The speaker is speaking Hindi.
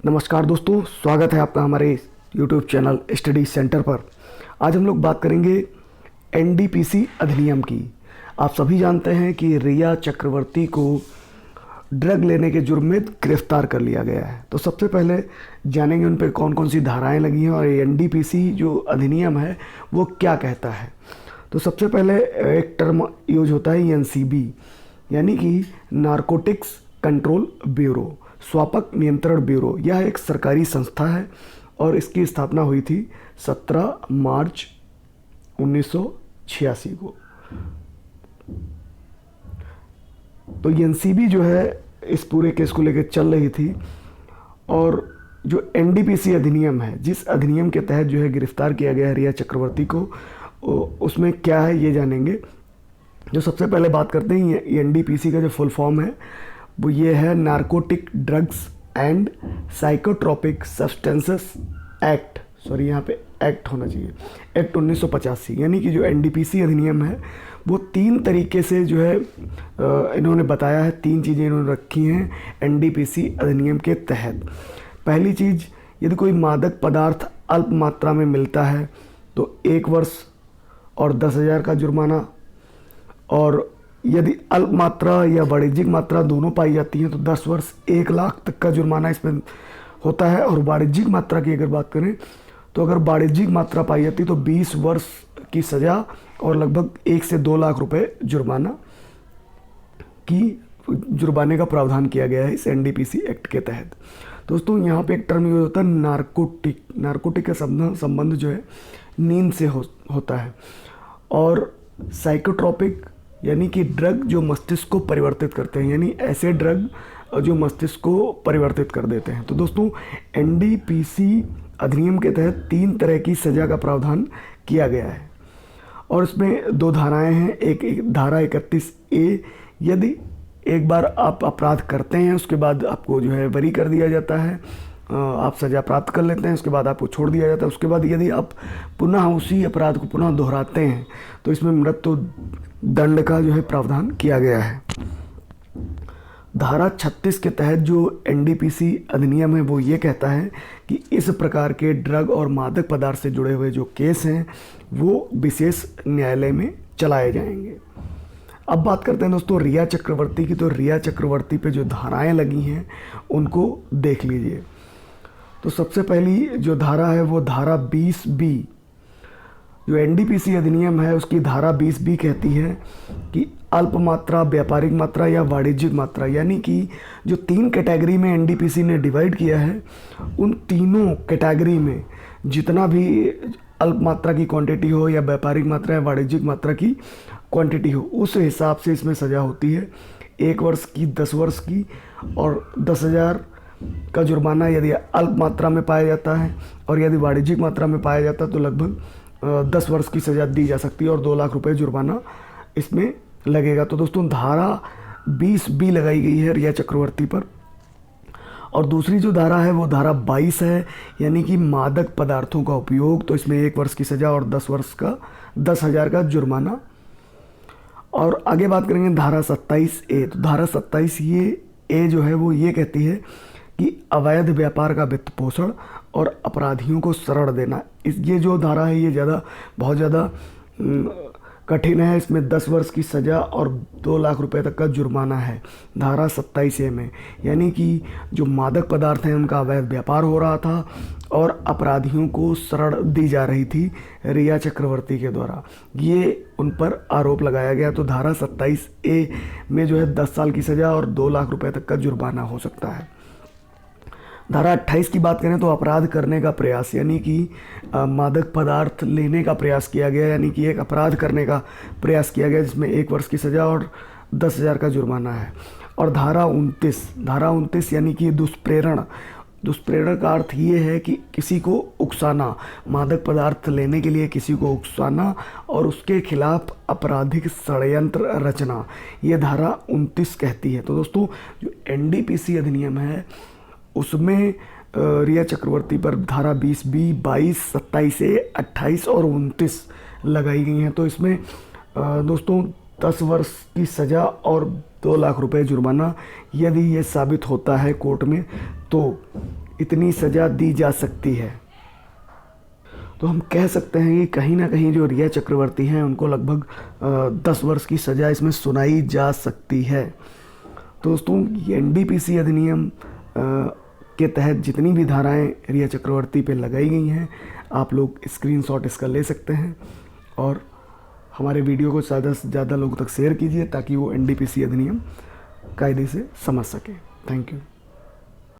नमस्कार दोस्तों, स्वागत है आपका हमारे YouTube चैनल स्टडी सेंटर पर। आज हम लोग बात करेंगे एनडीपीसी अधिनियम की। आप सभी जानते हैं कि रिया चक्रवर्ती को ड्रग लेने के जुर्म में गिरफ्तार कर लिया गया है। तो सबसे पहले जानेंगे उन पर कौन कौन सी धाराएं लगी हैं और एनडीपीसी जो अधिनियम है वो क्या कहता है। तो सबसे पहले एक टर्म यूज होता है एनसीबी, यानी कि नारकोटिक्स कंट्रोल ब्यूरो, स्वापक नियंत्रण ब्यूरो। यह एक सरकारी संस्था है और इसकी स्थापना हुई थी 17 मार्च 1986 को। तो एनसीबी जो है इस पूरे केस को लेकर चल रही थी। और जो एनडीपीसी अधिनियम है, जिस अधिनियम के तहत जो है गिरफ्तार किया गया है रिया चक्रवर्ती को, उसमें क्या है ये जानेंगे। जो सबसे पहले बात करते हैं एनडीपीसी का जो फुल फॉर्म है वो ये है narcotic drugs and psychotropic substances act. Sorry, यहाँ पे एक्ट होना चाहिए, एक्ट 1985। यानी कि जो एनडीपीसी अधिनियम है वो 3 तरीके से जो है इन्होंने बताया है, 3 चीज़ें इन्होंने रखी हैं एनडीपीसी अधिनियम के तहत। पहली चीज़, यदि कोई मादक पदार्थ अल्प मात्रा में मिलता है तो 1 वर्ष और 10,000 का जुर्माना, और यदि अल्प मात्रा या वाणिज्यिक मात्रा दोनों पाई जाती हैं तो 10 वर्ष 1 लाख तक का जुर्माना इसमें होता है। और वाणिज्यिक मात्रा की अगर बात करें तो अगर वाणिज्यिक मात्रा पाई जाती है तो 20 वर्ष की सज़ा और लगभग 1 से 2 लाख रुपए जुर्माने का प्रावधान किया गया है इस एनडीपीसी एक्ट के तहत। दोस्तों, यहाँ पे एक टर्म यूज होता है नारकोटिक। नारकोटिक का संबंध जो है नींद से होता है। और साइकोट्रोपिक यानी कि ड्रग जो मस्तिष्क को परिवर्तित करते हैं, यानी ऐसे ड्रग जो मस्तिष्क को परिवर्तित कर देते हैं। तो दोस्तों, एनडीपीसी अधिनियम के तहत 3 तरह की सज़ा का प्रावधान किया गया है और इसमें 2 धाराएं हैं। एक धारा 31A, यदि एक बार आप अपराध करते हैं उसके बाद आपको जो है बरी कर दिया जाता है, आप सज़ा प्राप्त कर लेते हैं, उसके बाद आपको छोड़ दिया जाता है। उसके बाद यदि आप पुनः उसी अपराध को पुनः दोहराते हैं तो इसमें मृत्यु दंड का जो है प्रावधान किया गया है। धारा 36 के तहत जो एनडीपीसी अधिनियम है वो ये कहता है कि इस प्रकार के ड्रग और मादक पदार्थ से जुड़े हुए जो केस हैं वो विशेष न्यायालय में चलाए जाएंगे। अब बात करते हैं दोस्तों रिया चक्रवर्ती की। तो रिया चक्रवर्ती पे जो धाराएं लगी हैं उनको देख लीजिए। तो सबसे पहली जो धारा है वो धारा 20B, जो एनडीपीसी अधिनियम है उसकी धारा 20B कहती है कि अल्प मात्रा, व्यापारिक मात्रा या वाणिज्यिक मात्रा, यानी कि जो 3 कैटेगरी में एनडीपीसी ने डिवाइड किया है, उन तीनों कैटेगरी में जितना भी अल्प मात्रा की क्वांटिटी हो या व्यापारिक मात्रा या वाणिज्यिक मात्रा की क्वांटिटी हो, उस हिसाब से इसमें सज़ा होती है। 1 वर्ष की, 10 वर्ष की और 10,000 का जुर्माना यदि अल्प मात्रा में पाया जाता है, और यदि वाणिज्यिक मात्रा में पाया जाता है तो लगभग 10 वर्ष की सज़ा दी जा सकती है और 2 लाख रुपए जुर्माना इसमें लगेगा। तो दोस्तों, धारा 20B लगाई गई है रिया चक्रवर्ती पर। और दूसरी जो धारा है वो धारा 22 है, यानी कि मादक पदार्थों का उपयोग। तो इसमें 1 वर्ष की सज़ा और 10,000 का जुर्माना। और आगे बात करेंगे धारा 27A। तो धारा 27A जो है वो ये कहती है कि अवैध व्यापार का वित्त पोषण और अपराधियों को शरण देना। ये जो धारा है ये बहुत ज़्यादा कठिन है। इसमें 10 वर्ष की सज़ा और 2 लाख रुपए तक का जुर्माना है धारा 27A में। यानी कि जो मादक पदार्थ हैं उनका अवैध व्यापार हो रहा था और अपराधियों को शरण दी जा रही थी रिया चक्रवर्ती के द्वारा, ये उन पर आरोप लगाया गया। तो धारा 27A में जो है 10 साल की सज़ा और 2 लाख रुपए तक का जुर्माना हो सकता है। धारा 28 की बात करें तो अपराध करने का प्रयास, यानी कि मादक पदार्थ लेने का प्रयास किया गया, यानी कि एक अपराध करने का प्रयास किया गया जिसमें 1 वर्ष की सज़ा और 10,000 का जुर्माना है। और धारा 29 यानी कि दुष्प्रेरण का अर्थ ये है कि किसी को उकसाना, मादक पदार्थ लेने के लिए किसी को उकसाना और उसके खिलाफ आपराधिक षड्यंत्र रचना, ये धारा 29 कहती है। तो दोस्तों, जो एनडीपीसी अधिनियम है उसमें रिया चक्रवर्ती पर धारा 20B, 22, 27A, 28 और 29 लगाई गई हैं। तो इसमें दोस्तों 10 वर्ष की सज़ा और 2 लाख रुपए जुर्माना यदि ये साबित होता है कोर्ट में तो इतनी सज़ा दी जा सकती है। तो हम कह सकते हैं कि कहीं ना कहीं जो रिया चक्रवर्ती हैं उनको लगभग 10 वर्ष की सज़ा इसमें सुनाई जा सकती है। दोस्तों, ये NDPC अधिनियम के तहत जितनी भी धाराएं रिया चक्रवर्ती पे लगाई गई हैं, आप लोग स्क्रीनशॉट इसका ले सकते हैं और हमारे वीडियो को ज़्यादा से ज़्यादा लोगों तक शेयर कीजिए ताकि वो NDPC अधिनियम कायदे से समझ सकें। Thank you.